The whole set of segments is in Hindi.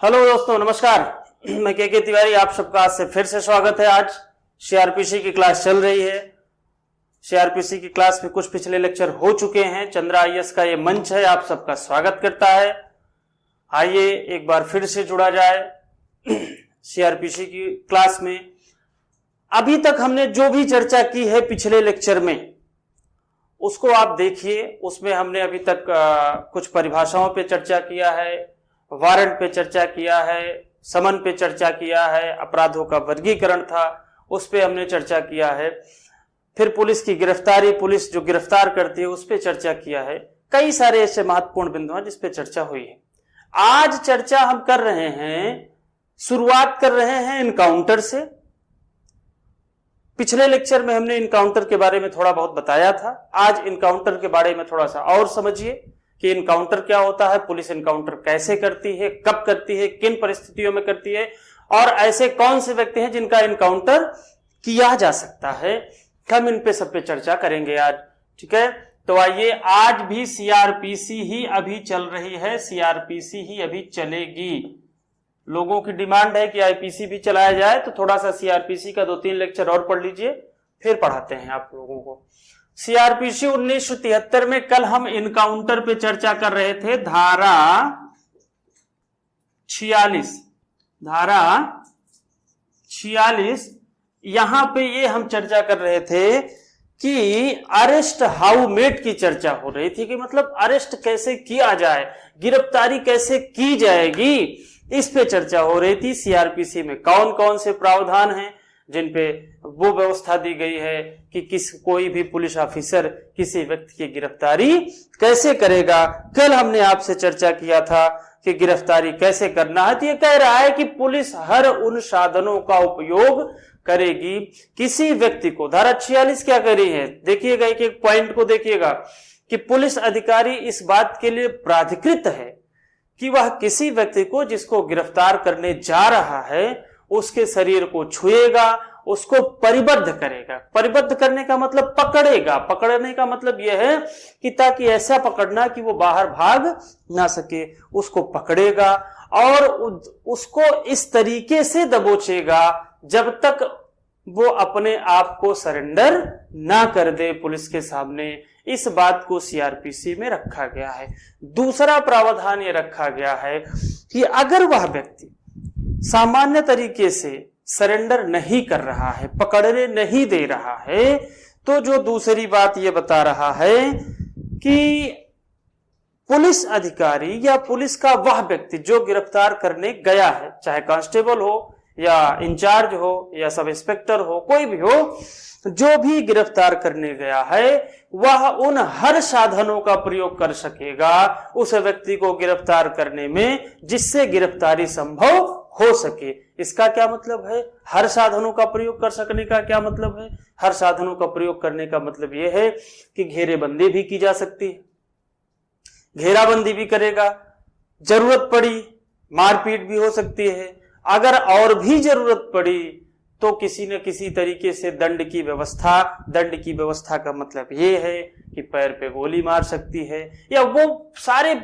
हेलो दोस्तों, नमस्कार। मैं के तिवारी, आप सबका आज से फिर से स्वागत है। आज सीआरपीसी की क्लास चल रही है। सीआरपीसी की क्लास में कुछ पिछले लेक्चर हो चुके हैं। चंद्रा आईएएस का ये मंच है, आप सबका स्वागत करता है। आइए एक बार फिर से जुड़ा जाए सीआरपीसी की क्लास में। अभी तक हमने जो भी चर्चा की है पिछले लेक्चर में, उसको आप देखिए। उसमें हमने अभी तक कुछ परिभाषाओं पे चर्चा किया है, वारंट पे चर्चा किया है, समन पे चर्चा किया है, अपराधों का वर्गीकरण था उस पे हमने चर्चा किया है, फिर पुलिस की गिरफ्तारी, पुलिस जो गिरफ्तार करती है उस पे चर्चा किया है। कई सारे ऐसे महत्वपूर्ण बिंदु हैं जिस पे चर्चा हुई है। आज चर्चा हम कर रहे हैं, शुरुआत कर रहे हैं इनकाउंटर से। पिछले लेक्चर में हमने इनकाउंटर के बारे में थोड़ा बहुत बताया था। आज इनकाउंटर के बारे में थोड़ा सा और समझिए कि इनकाउंटर क्या होता है, पुलिस इनकाउंटर कैसे करती है, कब करती है, किन परिस्थितियों में करती है, और ऐसे कौन से व्यक्ति हैं जिनका इनकाउंटर किया जा सकता है। हम इन पे सब पे चर्चा करेंगे आज, ठीक है। तो आइए, आज भी सीआरपीसी ही अभी चल रही है, सीआरपीसी ही अभी चलेगी। लोगों की डिमांड है कि आईपीसी भी चलाया जाए, तो थोड़ा सा सीआरपीसी का 2-3 लेक्चर और पढ़ लीजिए, फिर पढ़ाते हैं आप लोगों को। सीआरपीसी 1973 में कल हम इनकाउंटर पे चर्चा कर रहे थे। धारा 46 यहां पे ये हम चर्चा कर रहे थे कि अरेस्ट हाउ मेड की चर्चा हो रही थी कि मतलब अरेस्ट कैसे किया जाए, गिरफ्तारी कैसे की जाएगी, इस पे चर्चा हो रही थी। सीआरपीसी में कौन कौन से प्रावधान हैं जिन पे वो व्यवस्था दी गई है कि कोई भी पुलिस ऑफिसर किसी व्यक्ति की गिरफ्तारी कैसे करेगा। कल हमने आपसे चर्चा किया था कि गिरफ्तारी कैसे करना है। तो ये कह रहा है कि पुलिस हर उन साधनों का उपयोग करेगी किसी व्यक्ति को। धारा 46 क्या कह रही है, देखिएगा, एक एक पॉइंट को देखिएगा कि पुलिस अधिकारी इस बात के लिए प्राधिकृत है कि वह किसी व्यक्ति को जिसको गिरफ्तार करने जा रहा है उसके शरीर को छुएगा, उसको परिबद्ध करेगा। परिबद्ध करने का मतलब पकड़ेगा। पकड़ने का मतलब यह है कि ताकि ऐसा पकड़ना कि वो बाहर भाग ना सके, उसको पकड़ेगा और उसको इस तरीके से दबोचेगा जब तक वो अपने आप को सरेंडर ना कर दे पुलिस के सामने। इस बात को सीआरपीसी में रखा गया है। दूसरा प्रावधान ये रखा गया है कि अगर वह व्यक्ति सामान्य तरीके से सरेंडर नहीं कर रहा है, पकड़ने नहीं दे रहा है, तो जो दूसरी बात ये बता रहा है कि पुलिस अधिकारी या पुलिस का वह व्यक्ति जो गिरफ्तार करने गया है, चाहे कांस्टेबल हो या इंचार्ज हो या सब इंस्पेक्टर हो, कोई भी हो, जो भी गिरफ्तार करने गया है वह उन हर साधनों का प्रयोग कर सकेगा उस व्यक्ति को गिरफ्तार करने में जिससे गिरफ्तारी संभव हो सके। इसका क्या मतलब है? हर साधनों का प्रयोग कर सकने का क्या मतलब है? हर साधनों का प्रयोग करने का मतलब यह है कि घेरेबंदी भी की जा सकती है, घेराबंदी भी करेगा, जरूरत पड़ी मारपीट भी हो सकती है, अगर और भी जरूरत पड़ी तो किसी न किसी तरीके से दंड की व्यवस्था। दंड की व्यवस्था का मतलब ये है कि पैर पे गोली मार सकती है, या वो सारे,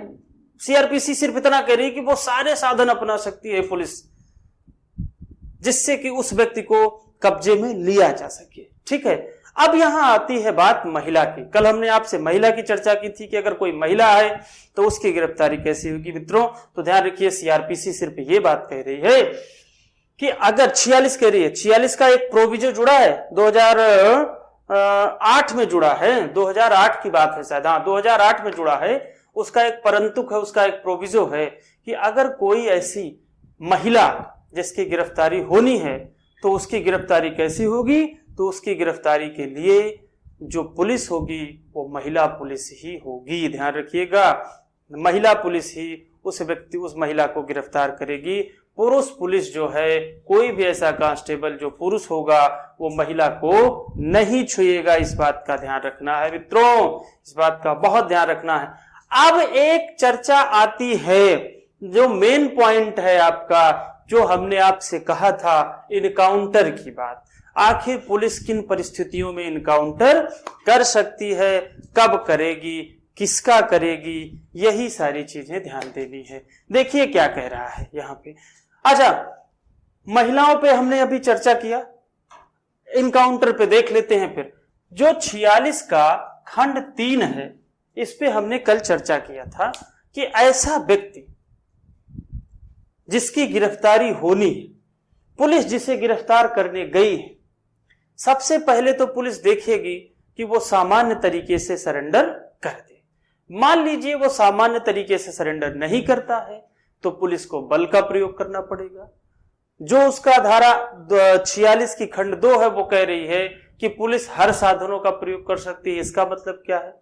सीआरपीसी सिर्फ इतना कह रही है कि वो सारे साधन अपना सकती है पुलिस जिससे कि उस व्यक्ति को कब्जे में लिया जा सके, ठीक है। अब यहां आती है बात महिला की। कल हमने आपसे महिला की चर्चा की थी कि अगर कोई महिला है तो उसकी गिरफ्तारी कैसी होगी। मित्रों, तो ध्यान रखिए, सीआरपीसी सिर्फ ये बात कह रही है कि अगर 46 कह रही है, 46 का एक प्रोविजो जुड़ा है, 2008 में जुड़ा है, 2008 की बात है शायद, हाँ 2008 में जुड़ा है। उसका एक परंतुक है, उसका एक प्रोविजो है कि अगर कोई ऐसी महिला जिसकी गिरफ्तारी होनी है तो उसकी गिरफ्तारी कैसी होगी। तो उसकी गिरफ्तारी के लिए जो पुलिस होगी वो महिला पुलिस ही होगी। ध्यान रखिएगा, महिला पुलिस ही उस व्यक्ति, उस महिला को गिरफ्तार करेगी। पुरुष पुलिस जो है, कोई भी ऐसा कांस्टेबल जो पुरुष होगा वो महिला को नहीं छुएगा। इस बात का ध्यान रखना है मित्रों, इस बात का बहुत ध्यान रखना है। अब एक चर्चा आती है जो मेन पॉइंट है आपका, जो हमने आपसे कहा था इनकाउंटर की बात। आखिर पुलिस किन परिस्थितियों में इनकाउंटर कर सकती है, कब करेगी, किसका करेगी, यही सारी चीजें ध्यान देनी है। देखिए क्या कह रहा है यहाँ पे। अच्छा, महिलाओं पे हमने अभी चर्चा किया, इनकाउंटर पे देख लेते हैं। फिर जो 46 का खंड 3 है, इस पे हमने कल चर्चा किया था कि ऐसा व्यक्ति जिसकी गिरफ्तारी होनी है, पुलिस जिसे गिरफ्तार करने गई है, सबसे पहले तो पुलिस देखेगी कि वो सामान्य तरीके से सरेंडर कर दे। मान लीजिए वो सामान्य तरीके से सरेंडर नहीं करता है तो पुलिस को बल का प्रयोग करना पड़ेगा। जो उसका धारा 46 की खंड 2 है वो कह रही है कि पुलिस हर साधनों का प्रयोग कर सकती है। इसका मतलब क्या है?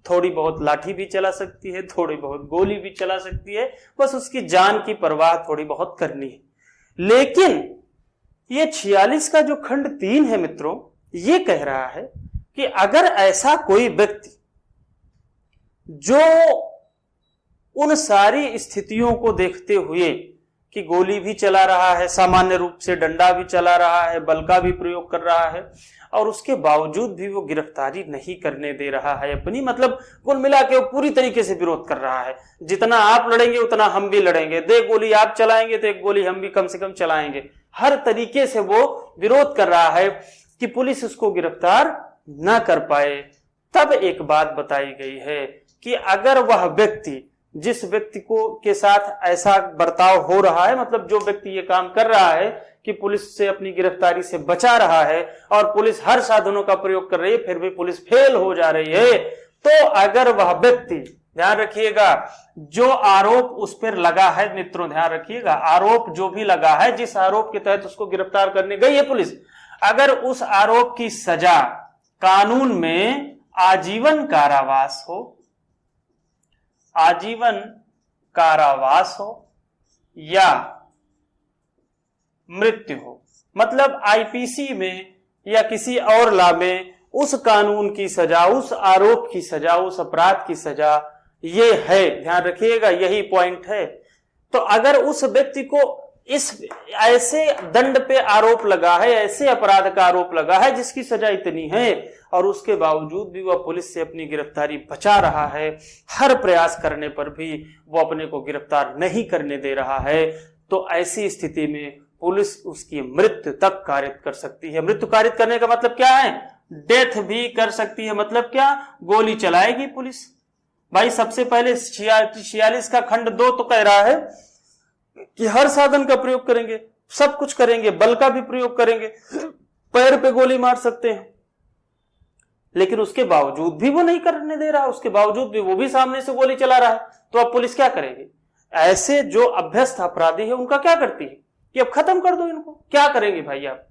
थोड़ी बहुत लाठी भी चला सकती है, थोड़ी बहुत गोली भी चला सकती है, बस उसकी जान की परवाह थोड़ी बहुत करनी है। लेकिन ये 46 का जो खंड 3 है मित्रों, ये कह रहा है कि अगर ऐसा कोई व्यक्ति जो उन सारी स्थितियों को देखते हुए कि गोली भी चला रहा है, सामान्य रूप से डंडा भी चला रहा है, बल का भी प्रयोग कर रहा है, और उसके बावजूद भी वो गिरफ्तारी नहीं करने दे रहा है अपनी, मतलब कुल मिला के वो पूरी तरीके से विरोध कर रहा है, जितना आप लड़ेंगे उतना हम भी लड़ेंगे, दे गोली आप चलाएंगे तो एक गोली हम भी कम से कम चलाएंगे, हर तरीके से वो विरोध कर रहा है कि पुलिस उसको गिरफ्तार ना कर पाए। तब एक बात बताई गई है कि अगर वह व्यक्ति, जिस व्यक्ति को के साथ ऐसा बर्ताव हो रहा है, मतलब जो व्यक्ति ये काम कर रहा है कि पुलिस से अपनी गिरफ्तारी से बचा रहा है और पुलिस हर साधनों का प्रयोग कर रही है, फिर भी पुलिस फेल हो जा रही है, तो अगर वह व्यक्ति, ध्यान रखिएगा, जो आरोप उस पर लगा है मित्रों, ध्यान रखिएगा, आरोप जो भी लगा है, जिस आरोप के तहत उसको गिरफ्तार करने गई है पुलिस, अगर उस आरोप की सजा कानून में आजीवन कारावास हो, आजीवन कारावास हो या मृत्यु हो, मतलब आईपीसी में या किसी और लॉ में उस कानून की सजा, उस आरोप की सजा, उस अपराध की सजा ये है, ध्यान रखिएगा, यही पॉइंट है। तो अगर उस व्यक्ति को इस ऐसे दंड पे आरोप लगा है, ऐसे अपराध का आरोप लगा है जिसकी सजा इतनी है, और उसके बावजूद भी वह पुलिस से अपनी गिरफ्तारी बचा रहा है, हर प्रयास करने पर भी वो अपने को गिरफ्तार नहीं करने दे रहा है, तो ऐसी स्थिति में पुलिस उसकी मृत्यु तक कारित कर सकती है। मृत्यु कारित करने का मतलब क्या है? डेथ भी कर सकती है। मतलब क्या? गोली चलाएगी पुलिस। भाई सबसे पहले 46 का खंड 2 तो कह रहा है कि हर साधन का प्रयोग करेंगे, सब कुछ करेंगे, बल का भी प्रयोग करेंगे, पैर पे गोली मार सकते हैं, लेकिन उसके बावजूद भी वो नहीं करने दे रहा, उसके बावजूद भी वो भी सामने से गोली चला रहा है, तो अब पुलिस क्या करेगी? ऐसे जो अभ्यस्त अपराधी है उनका क्या करती है कि अब खत्म कर दो इनको। क्या करेंगे भाई आप?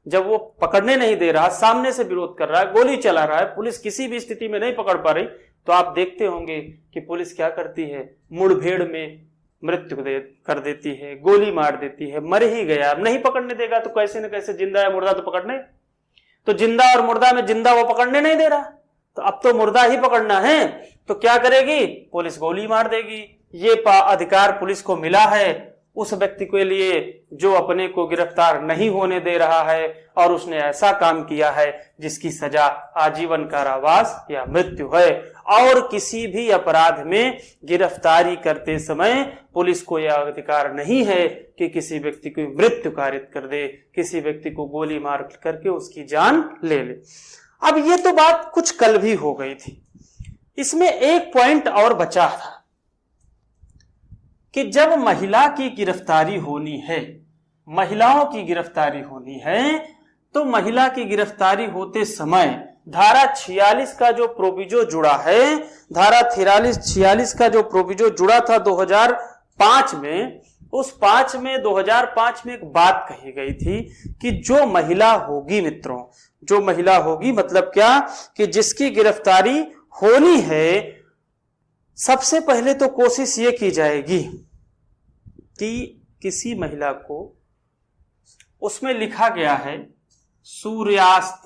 जब वो पकड़ने नहीं दे रहा, सामने से विरोध कर रहा है, गोली चला रहा है, पुलिस किसी भी स्थिति में नहीं पकड़ पा रही, तो आप देखते होंगे कि पुलिस क्या करती है? मुठभेड़ में मृत्यु कर देती है, गोली मार देती है, मर ही गया, अब नहीं पकड़ने देगा तो कैसे न कैसे जिंदा या मुर्दा तो पकड़ने, तो जिंदा और मुर्दा में जिंदा वो पकड़ने नहीं दे रहा, तो अब तो मुर्दा ही पकड़ना है, तो क्या करेगी पुलिस? गोली मार देगी। ये अधिकार पुलिस को मिला है उस व्यक्ति के लिए जो अपने को गिरफ्तार नहीं होने दे रहा है और उसने ऐसा काम किया है जिसकी सजा आजीवन कारावास या मृत्यु है। और किसी भी अपराध में गिरफ्तारी करते समय पुलिस को यह अधिकार नहीं है कि किसी व्यक्ति को मृत्यु कारित कर दे, किसी व्यक्ति को गोली मार करके उसकी जान ले ले। अब ये तो बात कुछ कल भी हो गई थी, इसमें एक पॉइंट और बचा था कि जब महिला की गिरफ्तारी होनी है, महिलाओं की गिरफ्तारी होनी है, तो महिला की गिरफ्तारी होते समय धारा 46 का जो प्रोविजो जुड़ा है, धारा 46 का जो प्रोविजो जुड़ा था 2005 में, उस 2005 में एक बात कही गई थी कि जो महिला होगी मित्रों, जो महिला होगी, मतलब क्या कि जिसकी गिरफ्तारी होनी है, सबसे पहले तो कोशिश ये की जाएगी कि किसी महिला को, उसमें लिखा गया है सूर्यास्त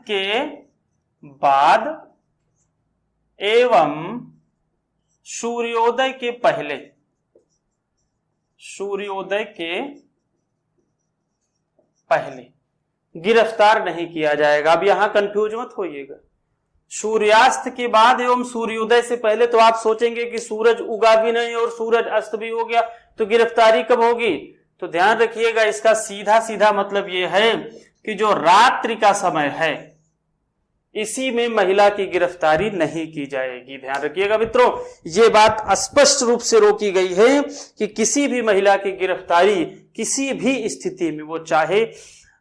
के बाद एवं सूर्योदय के पहले, सूर्योदय के पहले गिरफ्तार नहीं किया जाएगा। अब यहां कंफ्यूज मत होइएगा। सूर्यास्त के बाद एवं सूर्योदय से पहले तो आप सोचेंगे कि सूरज उगा भी नहीं और सूरज अस्त भी हो गया, तो गिरफ्तारी कब होगी? तो ध्यान रखिएगा, इसका सीधा सीधा मतलब यह है कि जो रात्रि का समय है इसी में महिला की गिरफ्तारी नहीं की जाएगी। ध्यान रखिएगा मित्रों, ये बात स्पष्ट रूप से रोकी गई है कि किसी भी महिला की गिरफ्तारी किसी भी स्थिति में, वो चाहे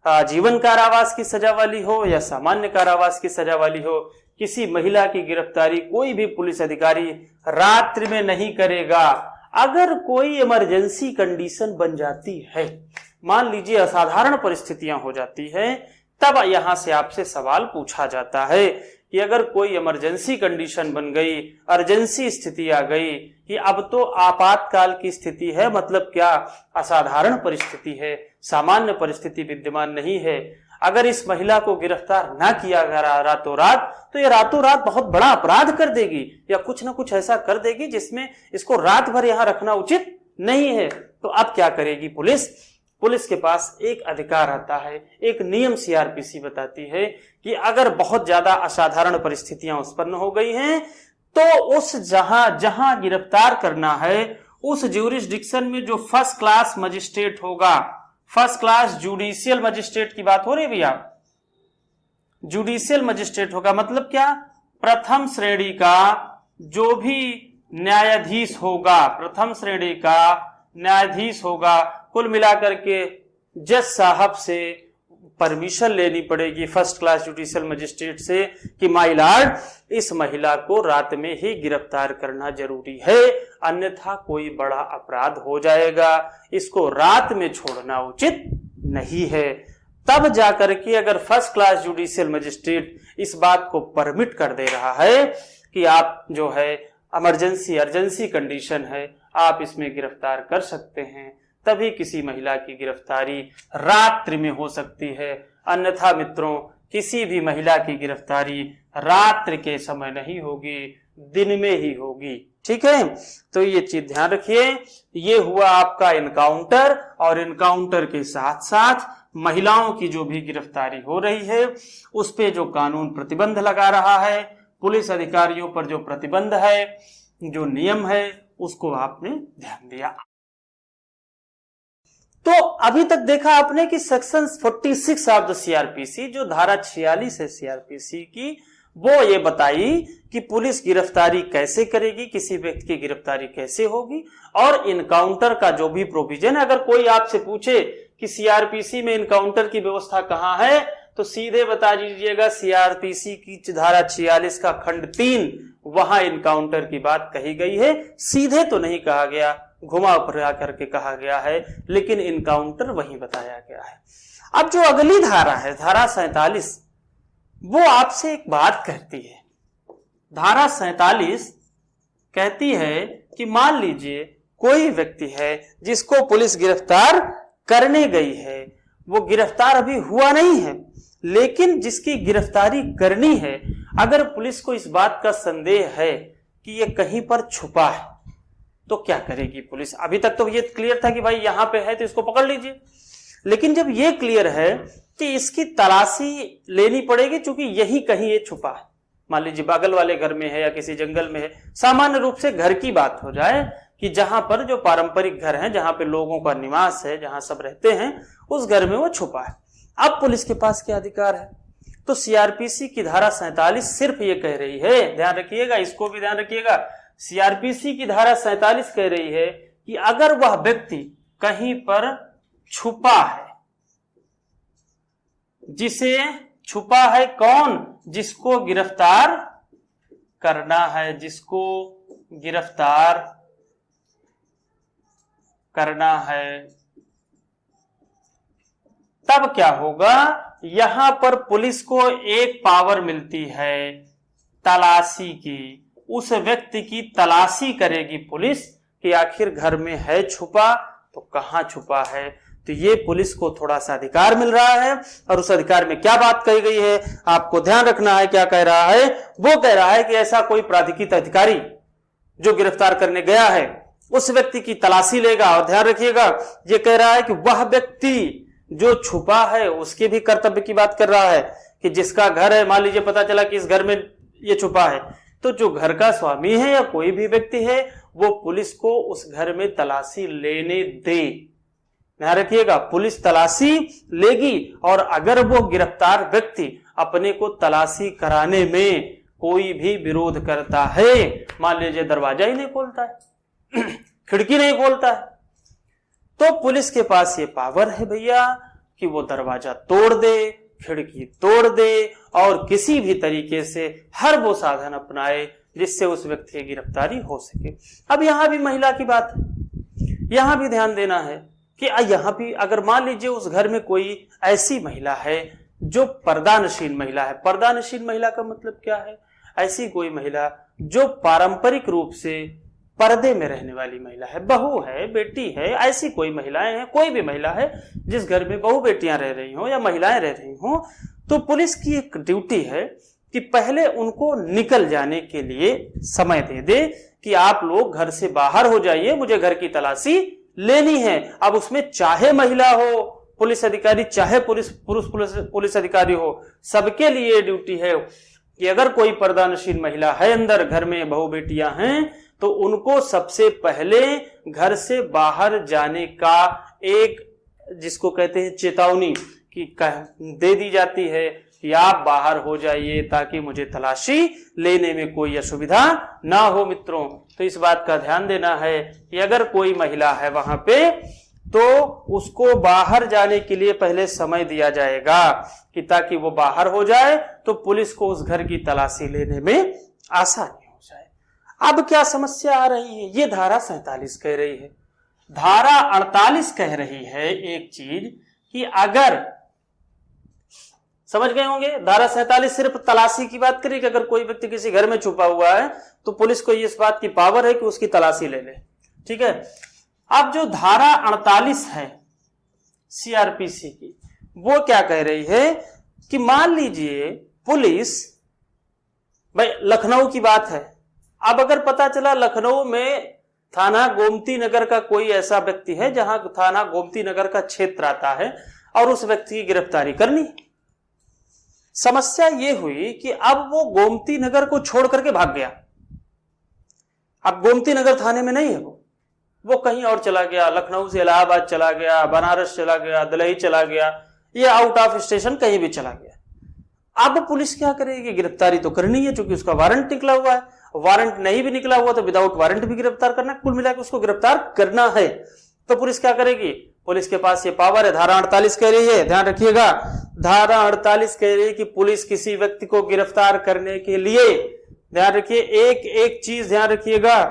जीवन कारावास की सजा वाली हो या सामान्य कारावास की सजा वाली हो, किसी महिला की गिरफ्तारी कोई भी पुलिस अधिकारी रात्रि में नहीं करेगा। अगर कोई इमरजेंसी कंडीशन बन जाती है, मान लीजिए असाधारण परिस्थितियां हो जाती है, तब यहां से आपसे सवाल पूछा जाता है कि अगर कोई इमरजेंसी कंडीशन बन गई, अर्जेंसी स्थिति आ गई कि अब तो आपातकाल की स्थिति है, मतलब क्या असाधारण परिस्थिति है, सामान्य परिस्थिति विद्यमान नहीं है, अगर इस महिला को गिरफ्तार ना किया गया रातों रात, तो ये रातों रात बहुत बड़ा अपराध कर देगी या कुछ ना कुछ ऐसा कर देगी जिसमें इसको रात भर यहां रखना उचित नहीं है। तो अब क्या करेगी पुलिस? पुलिस के पास एक अधिकार आता है, एक नियम सीआरपीसी बताती है कि अगर बहुत ज्यादा असाधारण परिस्थितियां उत्पन्न हो गई हैं, तो उस जहां गिरफ्तार करना है उस ज्यूरिसडिक्शन में जो फर्स्ट क्लास मजिस्ट्रेट होगा, फर्स्ट क्लास जुडिशियल मजिस्ट्रेट की बात हो रही है भैया, जुडिशियल मजिस्ट्रेट होगा, मतलब क्या? प्रथम श्रेणी का जो भी न्यायाधीश होगा, प्रथम श्रेणी का न्यायाधीश होगा, कुल मिलाकर के जज साहब से परमिशन लेनी पड़ेगी फर्स्ट क्लास जुडिशियल मजिस्ट्रेट से कि माय लॉर्ड, इस महिला को रात में ही गिरफ्तार करना जरूरी है, अन्यथा कोई बड़ा अपराध हो जाएगा, इसको रात में छोड़ना उचित नहीं है। तब जाकर के अगर फर्स्ट क्लास जुडिशियल मजिस्ट्रेट इस बात को परमिट कर दे रहा है कि आप जो है इमरजेंसी अर्जेंसी कंडीशन है, आप इसमें गिरफ्तार कर सकते हैं, तभी किसी महिला की गिरफ्तारी रात्रि में हो सकती है। अन्यथा मित्रों, किसी भी महिला की गिरफ्तारी रात्रि के समय नहीं होगी, दिन में ही होगी। ठीक है, तो ये चीज ध्यान रखिए। ये हुआ आपका इनकाउंटर, और इनकाउंटर के साथ साथ महिलाओं की जो भी गिरफ्तारी हो रही है उस पे जो कानून प्रतिबंध लगा रहा है, पुलिस अधिकारियों पर जो प्रतिबंध है, जो नियम है, उसको आपने ध्यान दिया। तो अभी तक देखा आपने कि सेक्शन 46 ऑफ द सीआरपीसी, जो धारा 46 है सीआरपीसी की, वो ये बताई कि पुलिस गिरफ्तारी कैसे करेगी, किसी व्यक्ति की गिरफ्तारी कैसे होगी, और इनकाउंटर का जो भी प्रोविजन है। अगर कोई आपसे पूछे कि सीआरपीसी में इनकाउंटर की व्यवस्था कहां है, तो सीधे बता दीजिएगा सीआरपीसी की धारा 46 का खंड 3, वहां इनकाउंटर की बात कही गई है। सीधे तो नहीं कहा गया, घुमा फिरा करके कहा गया है, लेकिन इनकाउंटर वहीं बताया गया है। अब जो अगली धारा है, धारा 47, वो आपसे एक बात कहती है। धारा 47 कहती है कि मान लीजिए कोई व्यक्ति है जिसको पुलिस गिरफ्तार करने गई है, वो गिरफ्तार अभी हुआ नहीं है, लेकिन जिसकी गिरफ्तारी करनी है, अगर पुलिस को इस बात का संदेह है कि ये कहीं पर छुपा है, तो क्या करेगी पुलिस? अभी तक तो ये क्लियर था कि भाई यहां पे है तो इसको पकड़ लीजिए, लेकिन जब ये क्लियर है कि इसकी तलाशी लेनी पड़ेगी, क्योंकि यही कहीं ये छुपा है, मान लीजिए बगल वाले घर में है या किसी जंगल में है, सामान्य रूप से घर की बात हो जाए कि जहां पर जो पारंपरिक घर है, जहां पे लोगों का निवास है, जहां सब रहते हैं, उस घर में वो छुपा है। अब पुलिस के पास क्या अधिकार है? तो सीआरपीसी की धारा 47 सिर्फ ये कह रही है, ध्यान रखिएगा, इसको भी ध्यान रखिएगा, सीआरपीसी की धारा 47 कह रही है कि अगर वह व्यक्ति कहीं पर छुपा है, जिसे छुपा है कौन? जिसको गिरफ्तार करना है, जिसको गिरफ्तार करना है, तब क्या होगा? यहां पर पुलिस को एक पावर मिलती है तलाशी की। उस व्यक्ति की तलाशी करेगी पुलिस कि आखिर घर में है छुपा तो कहां छुपा है। तो ये पुलिस को थोड़ा सा अधिकार मिल रहा है, और उस अधिकार में क्या बात कही गई है आपको ध्यान रखना है। क्या कह रहा है? वो कह रहा है कि ऐसा कोई प्राधिकृत अधिकारी जो गिरफ्तार करने गया है उस व्यक्ति की तलाशी लेगा, और ध्यान रखिएगा ये कह रहा है कि वह व्यक्ति जो छुपा है उसके भी कर्तव्य की बात कर रहा है कि जिसका घर है, मान लीजिए पता चला कि इस घर में ये छुपा है, तो जो घर का स्वामी है या कोई भी व्यक्ति है वो पुलिस को उस घर में तलाशी लेने दे। ध्यान रखिएगा, पुलिस तलाशी लेगी और अगर वो गिरफ्तार व्यक्ति अपने को तलाशी कराने में कोई भी विरोध करता है, मान लीजिए दरवाजा ही नहीं खोलता है, खिड़की नहीं खोलता है, तो पुलिस के पास ये पावर है भैया कि वो दरवाजा तोड़ दे, खिड़की तोड़ दे और किसी भी तरीके से हर वो साधन अपनाए जिससे उस व्यक्ति की गिरफ्तारी हो सके। अब यहां भी महिला की बात है, यहां भी ध्यान देना है कि यहां भी अगर मान लीजिए उस घर में कोई ऐसी महिला है जो पर्दानशीन महिला है। पर्दानशीन महिला का मतलब क्या है? ऐसी कोई महिला जो पारंपरिक रूप से पर्दे में रहने वाली महिला है, बहू है, बेटी है, ऐसी कोई महिलाएं हैं, कोई भी महिला है जिस घर में बहू बेटियां रह रही हो या महिलाएं रह रही हो, तो पुलिस की एक ड्यूटी है कि पहले उनको निकल जाने के लिए समय दे दे कि आप लोग घर से बाहर हो जाइए, मुझे घर की लेनी है। अब उसमें चाहे महिला हो पुलिस अधिकारी, चाहे पुरुष पुलिस अधिकारी हो, सबके लिए ड्यूटी है कि अगर कोई पर्दानशील महिला है अंदर घर में, बहू बेटियां हैं, तो उनको सबसे पहले घर से बाहर जाने का एक, जिसको कहते हैं चेतावनी, कि दे दी जाती है कि आप बाहर हो जाइए ताकि मुझे तलाशी लेने में कोई असुविधा ना हो। मित्रों, तो इस बात का ध्यान देना है कि अगर कोई महिला है वहां पे तो उसको बाहर जाने के लिए पहले समय दिया जाएगा कि ताकि वो बाहर हो जाए तो पुलिस को उस घर की तलाशी लेने में आसानी हो जाए। अब क्या समस्या आ रही है? ये धारा 47 कह रही है। धारा 48 कह रही है एक चीज कि अगर, समझ गए होंगे, धारा 47 सिर्फ तलाशी की बात करेगी। अगर कोई व्यक्ति किसी घर में छुपा हुआ है तो पुलिस को इस बात की पावर है कि उसकी तलाशी ले ले। ठीक है। अब जो धारा 48 है सीआरपीसी की, वो क्या कह रही है कि मान लीजिए पुलिस, भाई लखनऊ की बात है, अब अगर पता चला लखनऊ में थाना गोमती नगर का कोई ऐसा व्यक्ति है जहां थाना गोमती नगर का क्षेत्र आता है और उस व्यक्ति की गिरफ्तारी करनी। समस्या ये हुई कि अब वो गोमती नगर को छोड़ करके भाग गया। अब गोमती नगर थाने में नहीं है, वो कहीं और चला गया, लखनऊ से इलाहाबाद चला गया, बनारस चला गया, दिल्ली चला गया, ये आउट ऑफ स्टेशन कहीं भी चला गया। अब पुलिस क्या करेगी? गिरफ्तारी तो करनी है क्योंकि उसका वारंट निकला हुआ है। वारंट नहीं भी निकला हुआ तो विदाउट वारंट भी गिरफ्तार करना है। कुल मिलाकर उसको गिरफ्तार करना है तो पुलिस क्या करेगी? पुलिस के पास ये पावर है। धारा 48 कह रही है, ध्यान रखिएगा, धारा 48 कह रही है कि पुलिस किसी व्यक्ति को गिरफ्तार करने के लिए, ध्यान रखिए, एक एक चीज ध्यान रखिएगा,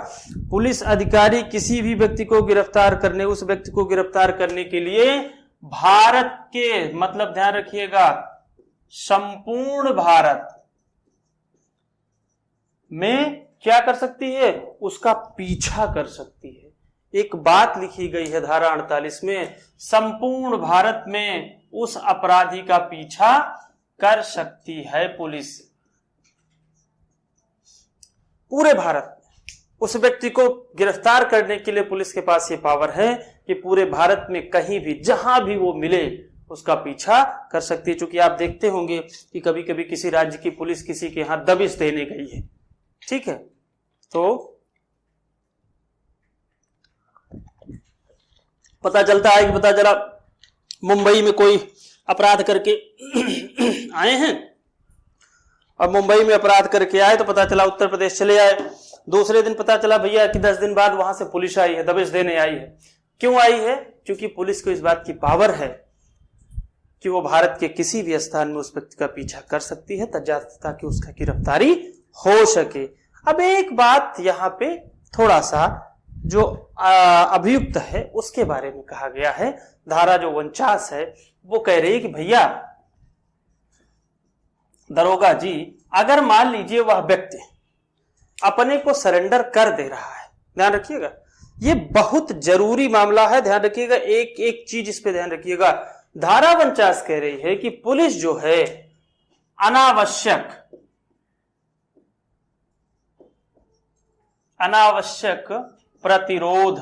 पुलिस अधिकारी किसी भी व्यक्ति को गिरफ्तार करने, उस व्यक्ति को गिरफ्तार करने के लिए भारत के, मतलब ध्यान रखिएगा, संपूर्ण भारत में क्या कर सकती है? उसका पीछा कर सकती है। एक बात लिखी गई है धारा 48 में, संपूर्ण भारत में उस अपराधी का पीछा कर सकती है पुलिस। पूरे भारत में उस व्यक्ति को गिरफ्तार करने के लिए पुलिस के पास ये पावर है कि पूरे भारत में कहीं भी, जहां भी वो मिले, उसका पीछा कर सकती है। चूंकि आप देखते होंगे कि कभी कभी किसी राज्य की पुलिस किसी के यहां दबिश देने गई है, ठीक है, तो पता चलता है कि पता चला मुंबई में कोई अपराध करके आए हैं और मुंबई में अपराध करके आए तो पता चला उत्तर प्रदेश चले आए। दूसरे दिन पता चला भैया कि 10 दिन बाद वहां से पुलिस आई है, दबिश देने आई है। क्यों आई है? क्योंकि पुलिस को इस बात की पावर है कि वो भारत के किसी भी स्थान में उस व्यक्ति का पीछा कर सकती है ताकि उसका गिरफ्तारी हो सके। अब एक बात यहां पे थोड़ा सा जो अभियुक्त है उसके बारे में कहा गया है। धारा जो 49 है वो कह रही है कि भैया दरोगा जी, अगर मान लीजिए वह व्यक्ति अपने को सरेंडर कर दे रहा है, ध्यान रखिएगा, ये बहुत जरूरी मामला है, ध्यान रखिएगा, एक एक चीज इस पे ध्यान रखिएगा। धारा 49 कह रही है कि पुलिस जो है अनावश्यक प्रतिरोध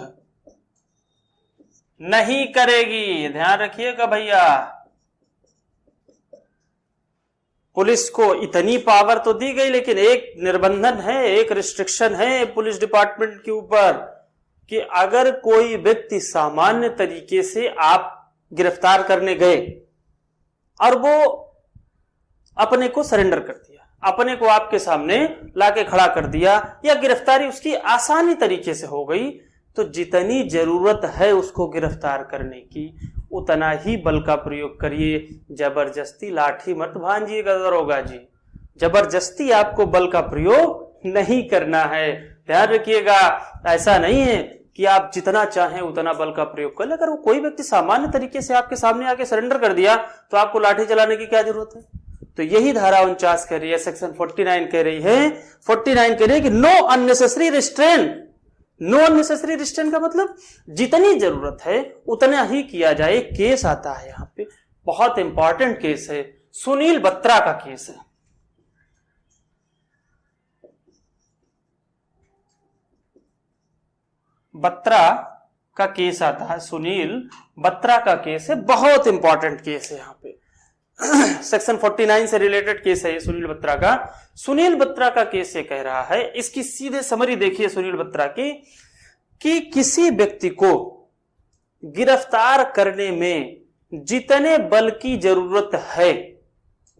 नहीं करेगी। ध्यान रखिएगा भैया, पुलिस को इतनी पावर तो दी गई, लेकिन एक निर्बंधन है, एक रिस्ट्रिक्शन है पुलिस डिपार्टमेंट के ऊपर कि अगर कोई व्यक्ति सामान्य तरीके से आप गिरफ्तार करने गए और वो अपने को सरेंडर कर दिया, अपने को आपके सामने लाके खड़ा कर दिया, या गिरफ्तारी उसकी आसानी तरीके से हो गई, तो जितनी जरूरत है उसको गिरफ्तार करने की उतना ही बल का प्रयोग करिए। जबरदस्ती लाठी मत भांजिएगा दरोगा जी, जबरदस्ती आपको बल का प्रयोग नहीं करना है। ध्यान रखिएगा, ऐसा नहीं है कि आप जितना चाहें उतना बल का प्रयोग कर ले। अगर वो कोई व्यक्ति सामान्य तरीके से आपके सामने आके सरेंडर कर दिया तो आपको लाठी चलाने की क्या जरूरत है? तो यही धारा 49 कह रही है, सेक्शन 49 कह रही है, 49 कह रही है कि know unnecessary restrain. Know unnecessary restrain का मतलब जितनी जरूरत है उतना ही किया जाए। केस आता है यहां पे, बहुत इंपॉर्टेंट केस है, सुनील बत्रा का केस है। बत्रा का केस आता है, सुनील बत्रा का केस है, बहुत इंपॉर्टेंट केस है यहां पे। सेक्शन 49 से रिलेटेड केस है ये सुनील बत्रा का। सुनील बत्रा का केस ये कह रहा है, इसकी सीधे समरी देखिए सुनील बत्रा की, कि किसी व्यक्ति को गिरफ्तार करने में जितने बल की जरूरत है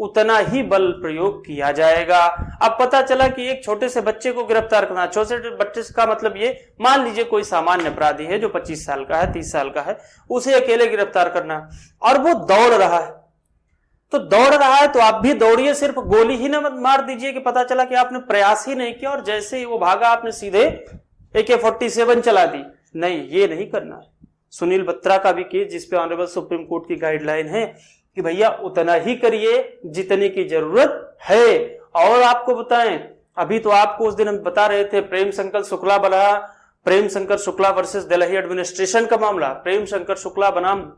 उतना ही बल प्रयोग किया जाएगा। अब पता चला कि एक छोटे से बच्चे को गिरफ्तार करना, छोटे से बच्चे का मतलब ये, मान लीजिए कोई सामान्य अपराधी है जो 25 साल का है, 30 साल का है, उसे अकेले गिरफ्तार करना और वो दौड़ रहा है, तो दौड़ रहा है तो आप भी दौड़िए, सिर्फ गोली ही न मार दीजिए कि पता चला कि आपने प्रयास ही नहीं किया और जैसे ही वो भागा आपने सीधे AK-47 चला दी। नहीं, ये नहीं करना है। सुनील बत्रा का भी केस जिसपे ऑनरेबल सुप्रीम कोर्ट की गाइडलाइन है कि भैया उतना ही करिए जितने की जरूरत है। और आपको बताएं, अभी तो आपको उस दिन हम बता रहे थे प्रेम शंकर शुक्ला बना, प्रेम शंकर शुक्ला वर्सेस दिल्ली एडमिनिस्ट्रेशन का मामला, प्रेम शंकर शुक्ला बनाम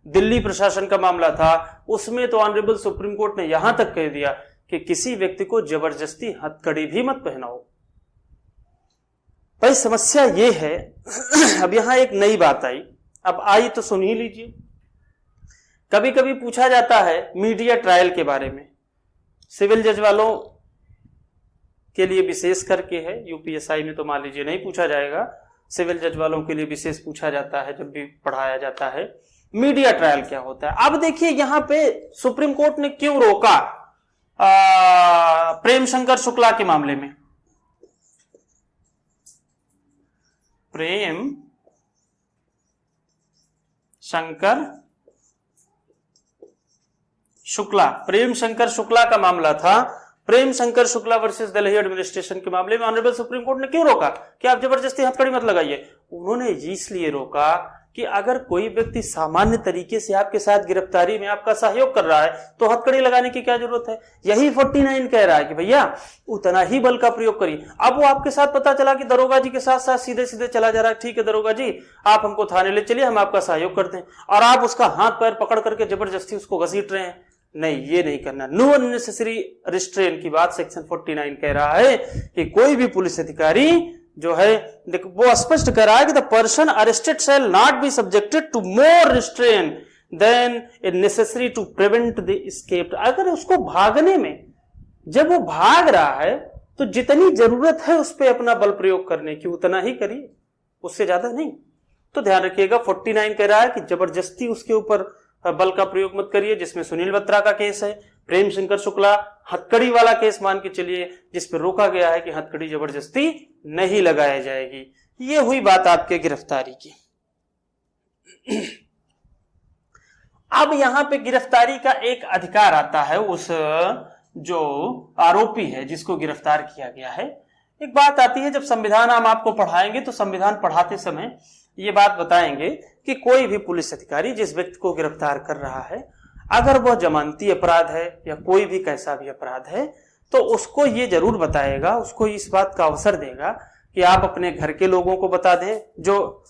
दिल्ली प्रशासन का मामला था, उसमें तो ऑनरेबल सुप्रीम कोर्ट ने यहां तक कह दिया कि किसी व्यक्ति को जबरदस्ती हथकड़ी भी मत पहनाओ। भाई समस्या ये है, अब यहां एक नई बात आई, अब आई तो सुन ही लीजिए। कभी कभी पूछा जाता है मीडिया ट्रायल के बारे में, सिविल जज वालों के लिए विशेष करके है, यूपीएसआई में तो मान लीजिए नहीं पूछा जाएगा, सिविल जज वालों के लिए विशेष पूछा जाता है जब भी पढ़ाया जाता है, मीडिया ट्रायल क्या होता है। अब देखिए यहां पे सुप्रीम कोर्ट ने क्यों रोका प्रेम शंकर शुक्ला के मामले में। प्रेम शंकर शुक्ला, प्रेम शंकर शुक्ला का मामला था, प्रेम शंकर शुक्ला वर्सेस दिल्ली एडमिनिस्ट्रेशन के मामले में ऑनरेबल सुप्रीम कोर्ट ने क्यों रोका कि आप जबरदस्ती हथकड़ी मत लगाइए। उन्होंने इसलिए रोका कि अगर कोई व्यक्ति सामान्य तरीके से आपके साथ गिरफ्तारी में आपका सहयोग कर रहा है तो हथकड़ी लगाने की क्या जरूरत है। यही 49 कह रहा है कि भैया उतना ही बल का प्रयोग करिए। अब वो आपके साथ पता चला कि दरोगा जी के साथ साथ सीधे सीधे चला जा रहा है, ठीक है दरोगा जी आप हमको थाने ले चलिए, हम आपका सहयोग करते हैं, और आप उसका हाथ पैर पकड़ करके जबरदस्ती उसको घसीट रहे हैं। नहीं, ये नहीं करना। नो अननेसेसरी रिस्ट्रेन की बात सेक्शन 49 कह रहा है कि कोई भी पुलिस अधिकारी जो है वो स्पष्ट कर रहा है कि the person arrested shall not be subjected to more restraint than it necessary to prevent the escape. अगर उसको भागने में, जब वो भाग रहा है तो जितनी जरूरत है उस पर अपना बल प्रयोग करने की उतना ही करिए, उससे ज्यादा नहीं। तो ध्यान रखिएगा 49 कह रहा है कि जबरदस्ती उसके ऊपर बल का प्रयोग मत करिए, जिसमें सुनील बत्रा का केस है, प्रेम शंकर शुक्ला हथकड़ी वाला केस मान के चलिए जिस पर रोका गया है कि हथकड़ी जबरदस्ती नहीं लगाई जाएगी। ये हुई बात आपके गिरफ्तारी की। अब यहां पे गिरफ्तारी का एक अधिकार आता है उस जो आरोपी है जिसको गिरफ्तार किया गया है। एक बात आती है, जब संविधान हम आपको पढ़ाएंगे तो संविधान पढ़ाते समय ये बात बताएंगे कि कोई भी पुलिस अधिकारी जिस व्यक्ति को गिरफ्तार कर रहा है, अगर वह जमानती अपराध है या कोई भी कैसा भी अपराध है, तो उसको ये जरूर बताएगा, उसको इस बात का अवसर देगा कि आप अपने घर के लोगों को बता दें। जो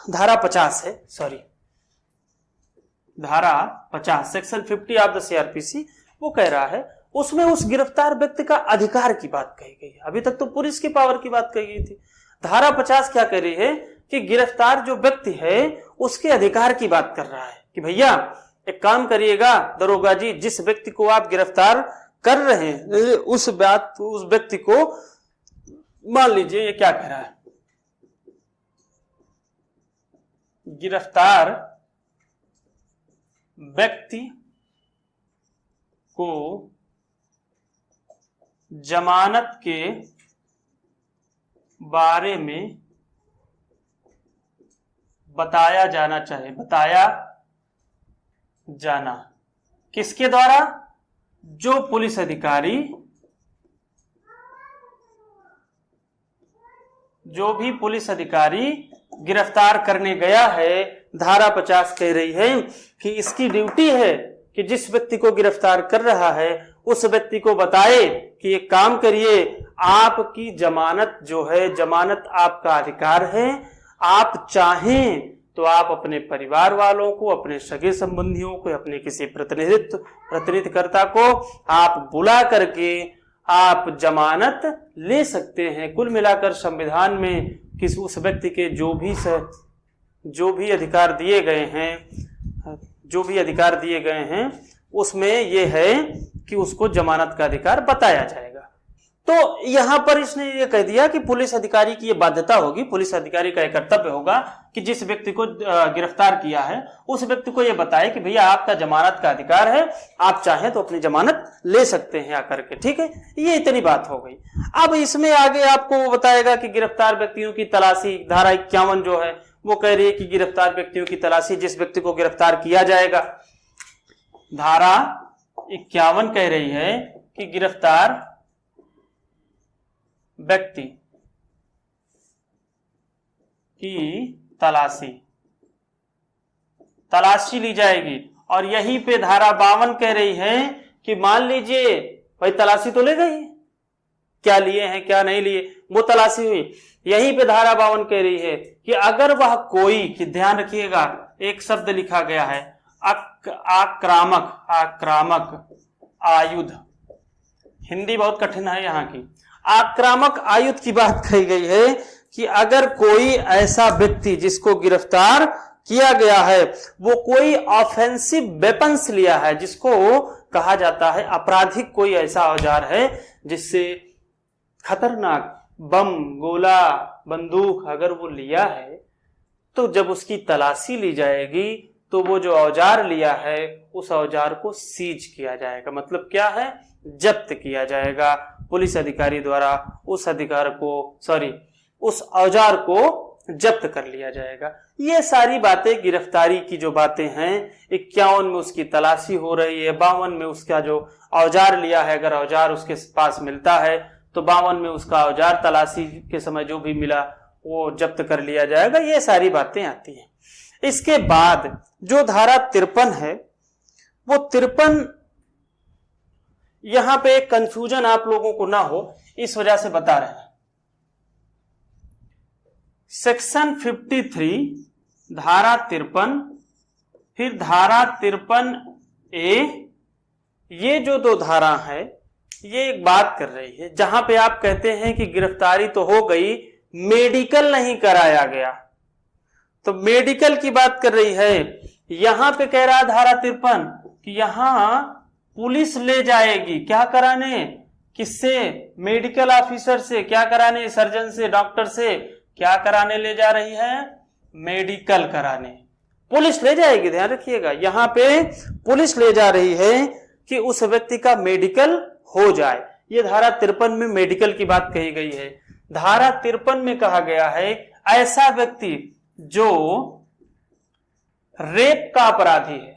धारा 50 है, सॉरी धारा 50 सेक्शन 50 ऑफ द CRPC वो कह रहा है, उसमें उस गिरफ्तार व्यक्ति का अधिकार की बात कही गई है। अभी तक तो पुलिस की पावर की बात कही गई थी। धारा 50 क्या कह रही है कि गिरफ्तार जो व्यक्ति है उसके अधिकार की बात कर रहा है कि भैया एक काम करिएगा दरोगा जी, जिस व्यक्ति को आप गिरफ्तार कर रहे हैं उस व्यक्ति को, मान लीजिए ये क्या कह रहा है, गिरफ्तार व्यक्ति को जमानत के बारे में बताया जाना चाहिए। बताया जाना किसके द्वारा? जो पुलिस अधिकारी, जो भी पुलिस अधिकारी गिरफ्तार करने गया है, धारा 50 कह रही है कि इसकी ड्यूटी है कि जिस व्यक्ति को गिरफ्तार कर रहा है उस व्यक्ति को बताए कि एक काम करिए, आपकी जमानत जो है, जमानत आपका अधिकार है, आप चाहें तो आप अपने परिवार वालों को, अपने सगे संबंधियों को, अपने किसी प्रतिनिधिकर्ता को आप बुला करके आप जमानत ले सकते हैं। कुल मिलाकर संविधान में किस उस व्यक्ति के जो भी अधिकार दिए गए हैं उसमें यह है कि उसको जमानत का अधिकार बताया जाएगा। तो यहां पर इसने ये कह दिया कि पुलिस अधिकारी की ये बाध्यता होगी, पुलिस अधिकारी का एक कर्तव्य होगा कि जिस व्यक्ति को गिरफ्तार किया है उस व्यक्ति को ये बताए कि भैया आपका जमानत का अधिकार है, आप चाहें तो अपनी जमानत ले सकते हैं आकर के। ठीक है, ये इतनी बात हो गई। अब इसमें आगे आपको बताएगा कि गिरफ्तार व्यक्तियों की तलाशी, धारा 51 जो है वो कह रही है कि गिरफ्तार व्यक्तियों की तलाशी, जिस व्यक्ति को गिरफ्तार किया जाएगा, धारा 51 कह रही है कि गिरफ्तार व्यक्ति की तलाशी ली जाएगी। और यहीं पे धारा 52 कह रही है कि मान लीजिए भाई तलाशी तो ले गई, क्या लिए हैं क्या नहीं लिए, वो तलाशी हुई। यहीं पे धारा 52 कह रही है कि अगर वह कोई, कि ध्यान रखिएगा एक शब्द लिखा गया है आक्रामक आयुध, हिंदी बहुत कठिन है यहाँ की। आक्रामक आयुध की बात कही गई है कि अगर कोई ऐसा व्यक्ति जिसको गिरफ्तार किया गया है वो कोई ऑफेंसिव वेपन्स लिया है, जिसको कहा जाता है आपराधिक कोई ऐसा औजार है जिससे खतरनाक बम, गोला, बंदूक अगर वो लिया है, तो जब उसकी तलाशी ली जाएगी तो वो जो औजार लिया है उस औजार को सीज किया जाएगा। मतलब क्या है? जब्त किया जाएगा पुलिस अधिकारी द्वारा, उस औजार को जब्त कर लिया जाएगा। ये सारी बातें गिरफ्तारी की जो बातें हैं, 51 में उसकी तलाशी हो रही है, 52 में उसका जो औजार लिया है, अगर औजार उसके पास मिलता है तो 52 में उसका औजार तलाशी के समय जो भी मिला वो जब्त कर लिया जाएगा। ये सारी बातें आती हैं। इसके बाद जो धारा 53 है, वो 53, यहां पे एक कंफ्यूजन आप लोगों को ना हो इस वजह से बता रहे हैं। सेक्शन 53, धारा 53, फिर धारा 53A, ये जो दो धारा है ये एक बात कर रही है जहां पे आप कहते हैं कि गिरफ्तारी तो हो गई, मेडिकल नहीं कराया गया, तो मेडिकल की बात कर रही है। यहां पे कह रहा धारा 53 कि यहां पुलिस ले जाएगी क्या कराने, किससे? मेडिकल ऑफिसर से। क्या कराने? सर्जन से, डॉक्टर से। क्या कराने ले जा रही है? मेडिकल कराने पुलिस ले जाएगी। ध्यान रखिएगा, यहां पे पुलिस ले जा रही है कि उस व्यक्ति का मेडिकल हो जाए। ये धारा 53 में मेडिकल की बात कही गई है। धारा 53 में कहा गया है ऐसा व्यक्ति जो रेप का अपराधी है,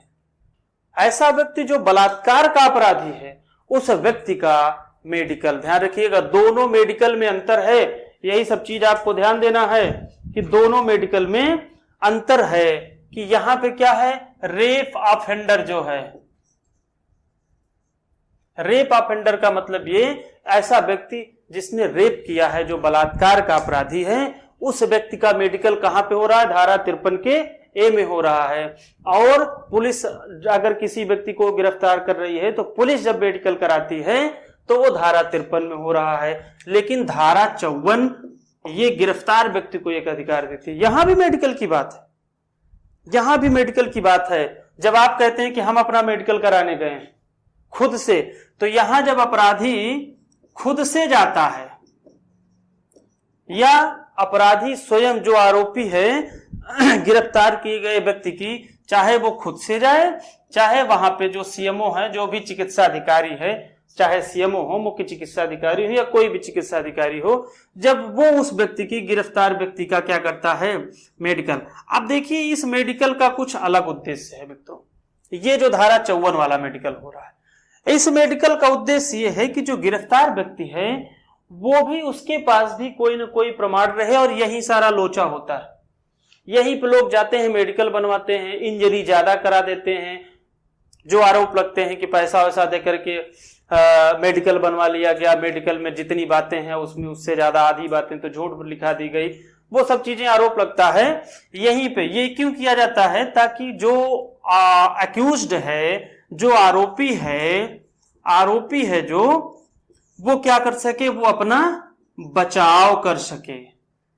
ऐसा व्यक्ति जो बलात्कार का अपराधी है, उस व्यक्ति का मेडिकल। ध्यान रखिएगा, दोनों मेडिकल में अंतर है। यही सब चीज आपको ध्यान देना है कि दोनों मेडिकल में अंतर है कि यहां पे क्या है, रेप ऑफेंडर जो है, रेप ऑफेंडर का मतलब ये ऐसा व्यक्ति जिसने रेप किया है, जो बलात्कार का अपराधी है, उस व्यक्ति का मेडिकल कहां पे हो रहा है? धारा 53 के ए में हो रहा है। और पुलिस अगर किसी व्यक्ति को गिरफ्तार कर रही है तो पुलिस जब मेडिकल कराती है तो वो धारा 53 में हो रहा है। लेकिन धारा 54 ये गिरफ्तार व्यक्ति को एक अधिकार देती है। यहां भी मेडिकल की बात है, यहां भी मेडिकल की बात है। जब आप कहते हैं कि हम अपना मेडिकल कराने गए खुद से, तो यहां जब अपराधी खुद से जाता है या अपराधी स्वयं जो आरोपी है गिरफ्तार किए गए व्यक्ति की, चाहे वो खुद से जाए, चाहे वहां पे जो सीएमओ है, जो भी चिकित्सा अधिकारी है, चाहे सीएमओ हो, मुख्य चिकित्सा अधिकारी हो या कोई भी चिकित्सा अधिकारी हो, जब वो उस व्यक्ति की, गिरफ्तार व्यक्ति का क्या करता है, मेडिकल। अब देखिए इस मेडिकल का कुछ अलग उद्देश्य है मित्रों। ये जो धारा 54 वाला मेडिकल हो रहा है, इस मेडिकल का उद्देश्य ये है कि जो गिरफ्तार व्यक्ति है वो भी, उसके पास भी कोई ना कोई प्रमाण रहे, और यही सारा लोचा होता है। यहीं पे लोग जाते हैं, मेडिकल बनवाते हैं, इंजरी ज्यादा करा देते हैं, जो आरोप लगते हैं कि पैसा वैसा दे करके मेडिकल बनवा लिया गया, मेडिकल में जितनी बातें हैं उसमें उससे ज्यादा आधी बातें तो झूठ लिखा दी गई, वो सब चीजें आरोप लगता है यहीं पे। ये क्यों किया जाता है? ताकि जो अक्यूज्ड है, जो आरोपी है जो, वो क्या कर सके, वो अपना बचाव कर सके।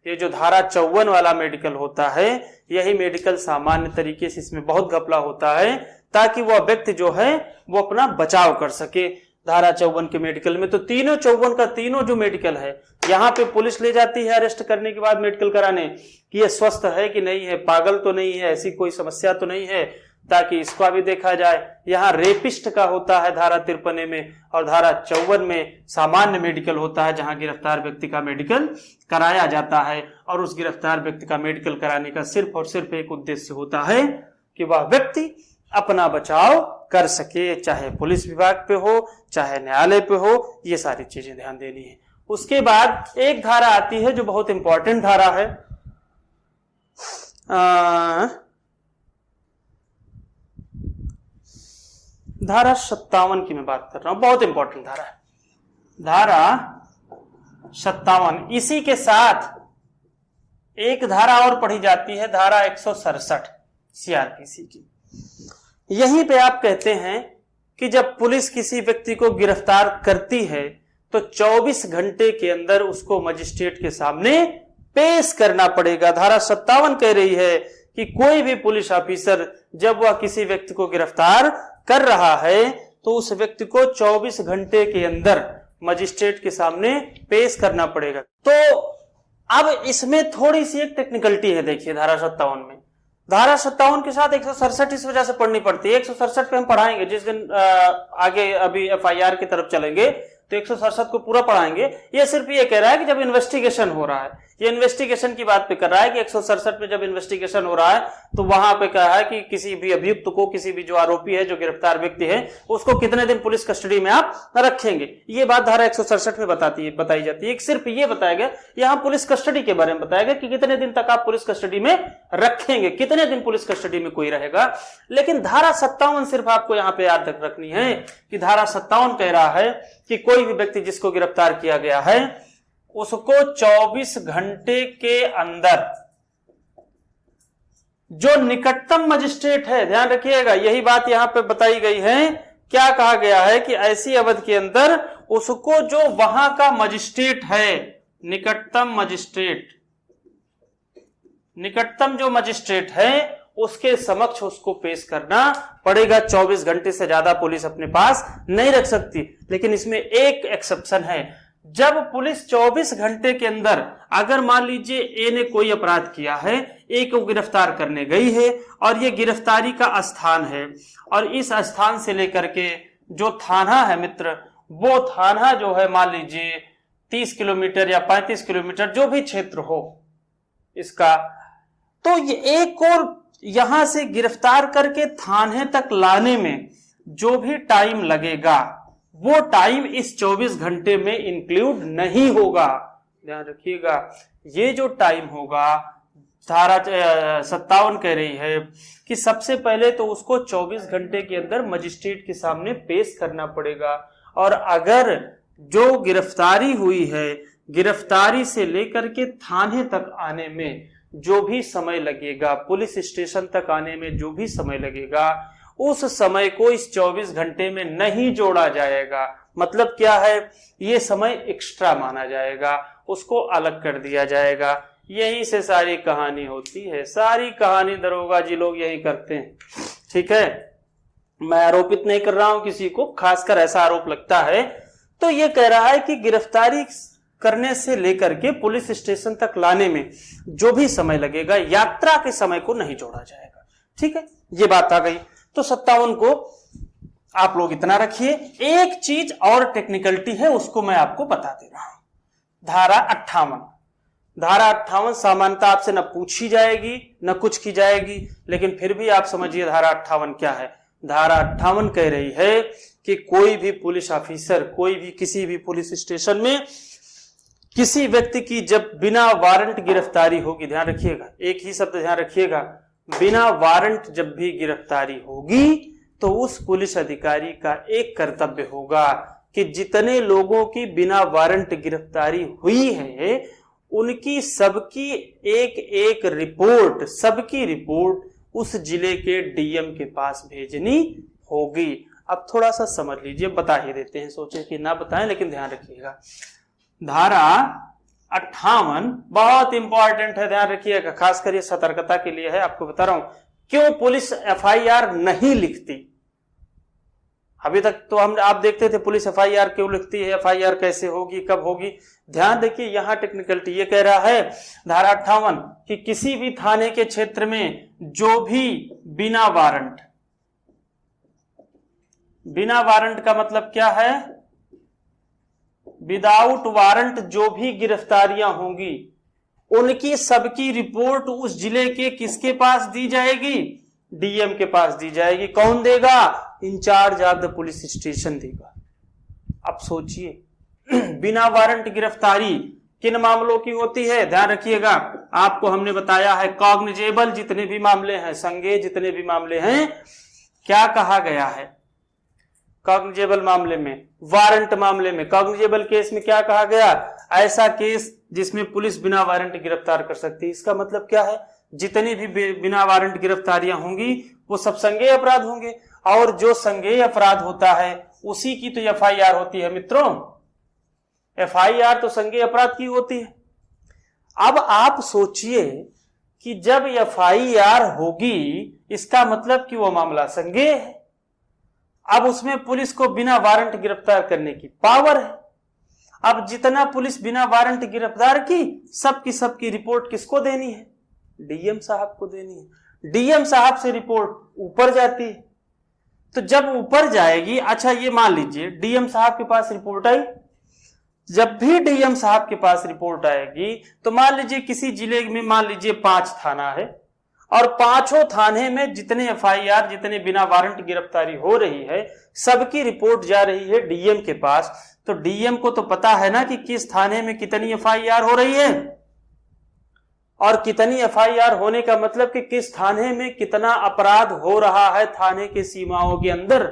ये जो धारा 54 वाला मेडिकल होता है, यही मेडिकल सामान्य तरीके से इसमें बहुत घपला होता है, ताकि वह व्यक्ति जो है वो अपना बचाव कर सके। धारा 54 के मेडिकल में तो तीनों 54 का तीनों जो मेडिकल है, यहाँ पे पुलिस ले जाती है अरेस्ट करने के बाद मेडिकल कराने कि ये स्वस्थ है कि नहीं है, पागल तो नहीं है, ऐसी कोई समस्या तो नहीं है, ताकि इसका भी देखा जाए। यहाँ रेपिस्ट का होता है धारा 53 में, और धारा 54 में सामान्य मेडिकल होता है, जहां गिरफ्तार व्यक्ति का मेडिकल कराया जाता है। और उस गिरफ्तार व्यक्ति का मेडिकल कराने का सिर्फ और सिर्फ एक उद्देश्य होता है कि वह व्यक्ति अपना बचाव कर सके, चाहे पुलिस विभाग पे हो, चाहे न्यायालय पे हो। ये सारी चीजें ध्यान देनी है। उसके बाद एक धारा आती है जो बहुत इंपॉर्टेंट धारा है, धारा 57 की मैं बात कर रहा हूं, बहुत इंपॉर्टेंट धारा है, धारा 57। इसी के साथ एक धारा और पढ़ी जाती है, धारा 167 सीआरपीसी की। यहीं पे आप कहते हैं कि जब पुलिस किसी व्यक्ति को गिरफ्तार करती है तो 24 घंटे के अंदर उसको मजिस्ट्रेट के सामने पेश करना पड़ेगा। धारा 57 कह रही है कि कोई भी पुलिस ऑफिसर जब वह किसी व्यक्ति को गिरफ्तार कर रहा है तो उस व्यक्ति को 24 घंटे के अंदर मजिस्ट्रेट के सामने पेश करना पड़ेगा। तो अब इसमें थोड़ी सी एक टेक्निकलिटी है। देखिए धारा 57 में, धारा 57 के साथ 167 इस वजह से पढ़नी पड़ती है। 167 पे हम पढ़ाएंगे जिस दिन आगे अभी एफआईआर की तरफ चलेंगे तो 167 को पूरा पढ़ाएंगे। ये सिर्फ ये कह रहा है कि जब इन्वेस्टिगेशन हो रहा है, ये इन्वेस्टिगेशन की बात पे कर रहा है कि 167 में जब इन्वेस्टिगेशन हो रहा है तो वहां पे कहा है कि किसी भी अभियुक्त को, किसी भी जो आरोपी है, जो गिरफ्तार व्यक्ति है, उसको कितने दिन पुलिस कस्टडी में आप रखेंगे। ये बात धारा 167 में बताई जाती है। सिर्फ ये बताया गया, यहाँ पुलिस कस्टडी के बारे में बताया गया कि कितने दिन तक आप पुलिस कस्टडी में रखेंगे, कितने दिन पुलिस कस्टडी में कोई रहेगा। लेकिन धारा 57 सिर्फ आपको यहाँ पे याद रखनी है कि धारा 57 कह रहा है कि कोई भी व्यक्ति जिसको गिरफ्तार किया गया है उसको 24 घंटे के अंदर जो निकटतम मजिस्ट्रेट है, ध्यान रखिएगा यही बात यहां पे बताई गई है। क्या कहा गया है कि ऐसी अवधि के अंदर उसको जो वहां का मजिस्ट्रेट है, निकटतम जो मजिस्ट्रेट है उसके समक्ष उसको पेश करना पड़ेगा। 24 घंटे से ज्यादा पुलिस अपने पास नहीं रख सकती। लेकिन इसमें एक एक्सेप्शन है, जब पुलिस 24 घंटे के अंदर, अगर मान लीजिए ए ने कोई अपराध किया है, ए को गिरफ्तार करने गई है और ये गिरफ्तारी का स्थान है, और इस स्थान से लेकर के जो थाना है मित्र, वो थाना जो है मान लीजिए 30 किलोमीटर या 35 किलोमीटर जो भी क्षेत्र हो इसका, तो ये एक और यहां से गिरफ्तार करके थाने तक लाने में जो भी टाइम लगेगा वो टाइम इस 24 घंटे में इंक्लूड नहीं होगा। ध्यान रखिएगा, ये जो टाइम होगा धारा 57 कह रही है कि सबसे पहले तो उसको 24 घंटे के अंदर मजिस्ट्रेट के सामने पेश करना पड़ेगा। और अगर जो गिरफ्तारी हुई है, गिरफ्तारी से लेकर के थाने तक आने में जो भी समय लगेगा, पुलिस स्टेशन तक आने में जो भी समय लगेगा, उस समय को इस 24 घंटे में नहीं जोड़ा जाएगा। मतलब क्या है, ये समय एक्स्ट्रा माना जाएगा। उसको अलग कर दिया जाएगा। यहीं से सारी कहानी होती है, सारी कहानी दरोगा जी लोग यही करते हैं। ठीक है, मैं आरोपित नहीं कर रहा हूं किसी को, खासकर ऐसा आरोप लगता है। तो ये कह रहा है कि गिरफ्तारी करने से लेकर के पुलिस स्टेशन तक लाने में जो भी समय लगेगा, यात्रा के समय को नहीं जोड़ा जाएगा। ठीक है, ये बात आ गई। तो 57 को आप लोग इतना रखिए। एक चीज और टेक्निकलिटी है, उसको मैं आपको बता दे रहा हूं। धारा 58, धारा 58 सामान्यतः आपसे न पूछी जाएगी न कुछ की जाएगी, लेकिन फिर भी आप समझिए धारा 58 क्या है। धारा 58 कह रही है कि कोई भी पुलिस ऑफिसर, कोई भी किसी भी पुलिस स्टेशन में किसी व्यक्ति की जब बिना वारंट गिरफ्तारी होगी, ध्यान रखिएगा, एक ही शब्द ध्यान रखिएगा, बिना वारंट जब भी गिरफ्तारी होगी तो उस पुलिस अधिकारी का एक कर्तव्य होगा कि जितने लोगों की बिना वारंट गिरफ्तारी हुई है उनकी सबकी एक एक रिपोर्ट, सबकी रिपोर्ट उस जिले के डीएम के पास भेजनी होगी। अब थोड़ा सा समझ लीजिए, बता ही देते हैं, सोचे कि ना बताएं लेकिन ध्यान रखिएगा। धारा 58 बहुत इंपॉर्टेंट है, ध्यान रखिएगा, खासकर ये सतर्कता के लिए है। आपको बता रहा हूं क्यों पुलिस एफआईआर नहीं लिखती। अभी तक तो आप देखते थे पुलिस एफआईआर क्यों लिखती है, एफआईआर कैसे होगी, कब होगी। ध्यान देखिए, यहां टेक्निकलिटी ये कह रहा है धारा 58 कि किसी भी थाने के क्षेत्र में जो भी बिना वारंट, बिना वारंट का मतलब क्या है, विदाउट वारंट जो भी गिरफ्तारियां होंगी उनकी सबकी रिपोर्ट उस जिले के किसके पास दी जाएगी, डीएम के पास दी जाएगी। कौन देगा, incharge of the police station देगा। अब सोचिए, बिना वारंट गिरफ्तारी किन मामलों की होती है, ध्यान रखिएगा, आपको हमने बताया है कॉग्निजेबल जितने भी मामले हैं, संज्ञेय जितने भी मामले हैं, क्या कहा गया है कॉग्निजेबल मामले में, वारंट मामले में, कॉग्निजेबल केस में क्या कहा गया, ऐसा केस जिसमें पुलिस बिना वारंट गिरफ्तार कर सकती है। इसका मतलब क्या है, जितनी भी बिना वारंट गिरफ्तारियां होंगी वो सब संज्ञेय अपराध होंगे, और जो संज्ञेय अपराध होता है उसी की तो एफआईआर होती है मित्रों। एफआईआर तो संज्ञेय अपराध की होती है। अब आप सोचिए कि जब एफआईआर होगी इसका मतलब कि वो मामला संज्ञेय है, अब उसमें पुलिस को बिना वारंट गिरफ्तार करने की पावर है। अब जितना पुलिस बिना वारंट गिरफ्तार की सबकी रिपोर्ट किसको देनी है, डीएम साहब को देनी है। डीएम साहब से रिपोर्ट ऊपर जाती है, तो जब ऊपर जाएगी, अच्छा ये मान लीजिए डीएम साहब के पास रिपोर्ट आई, जब भी डीएम साहब के पास रिपोर्ट आएगी तो मान लीजिए किसी जिले में मान लीजिए 5 थाना है और 5 थाने में जितने एफआईआर, जितने बिना वारंट गिरफ्तारी हो रही है सबकी रिपोर्ट जा रही है डीएम के पास। तो डीएम को तो पता है ना कि किस थाने में कितनी एफआईआर हो रही है, और कितनी एफआईआर होने का मतलब कि किस थाने में कितना अपराध हो रहा है थाने की सीमाओं के अंदर।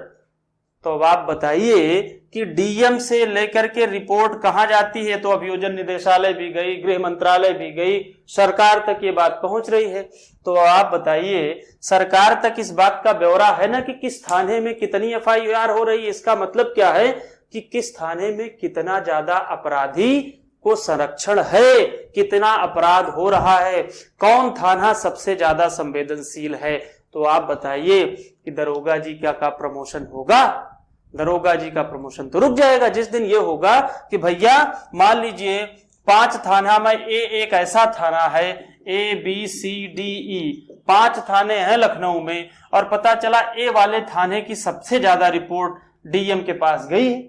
तो अब आप बताइए कि डीएम से लेकर के रिपोर्ट कहां जाती है, तो अभियोजन निदेशालय भी गई, गृह मंत्रालय भी गई, सरकार तक ये बात पहुंच रही है। तो आप बताइए सरकार तक इस बात का ब्यौरा है ना कि किस थाने में कितनी एफआईआर हो रही है। इसका मतलब क्या है कि किस थाने में कितना ज्यादा अपराधी को संरक्षण है, कितना अपराध हो रहा है, कौन थाना सबसे ज्यादा संवेदनशील है। तो आप बताइए कि दरोगा जी क्या का प्रमोशन होगा, दरोगा जी का प्रमोशन तो रुक जाएगा जिस दिन ये होगा कि भैया मान लीजिए 5 थाना में एक ऐसा थाना है ABCDE, 5 थाने हैं लखनऊ में, और पता चला ए वाले थाने की सबसे ज्यादा रिपोर्ट डीएम के पास गई है,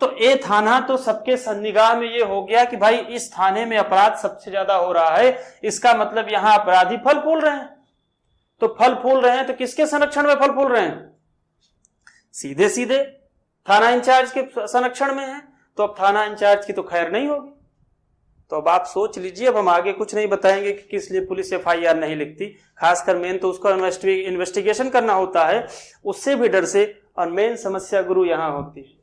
तो ए थाना तो सबके निगाह में ये हो गया कि भाई इस थाने में अपराध सबसे ज्यादा हो रहा है, इसका मतलब यहां अपराधी फल फूल रहे हैं। तो फल फूल रहे हैं तो किसके संरक्षण में फल फूल रहे हैं, सीधे सीधे थाना इंचार्ज के संरक्षण में है। तो अब थाना इंचार्ज की तो खैर नहीं होगी। तो अब आप सोच लीजिए, अब हम आगे कुछ नहीं बताएंगे कि किस लिए पुलिस एफआईआर नहीं लिखती, खासकर मेन तो उसका इन्वेस्टिगेशन करना होता है, उससे भी डर से, और मेन समस्या गुरु यहां होती है।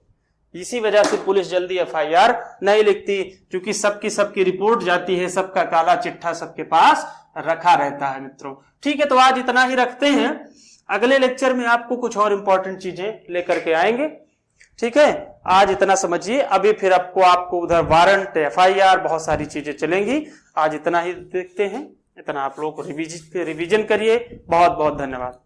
इसी वजह से पुलिस जल्दी एफआईआर नहीं लिखती, क्योंकि सबकी रिपोर्ट जाती है, सबका काला चिट्ठा सबके पास रखा रहता है मित्रों। ठीक है, तो आज इतना ही रखते हैं, अगले लेक्चर में आपको कुछ और इंपॉर्टेंट चीजें लेकर के आएंगे। ठीक है, आज इतना समझिए। अभी फिर आपको उधर वारंट, FIR, बहुत सारी चीजें चलेंगी। आज इतना ही देखते हैं, इतना आप लोग को रिवीजन करिए। बहुत बहुत धन्यवाद।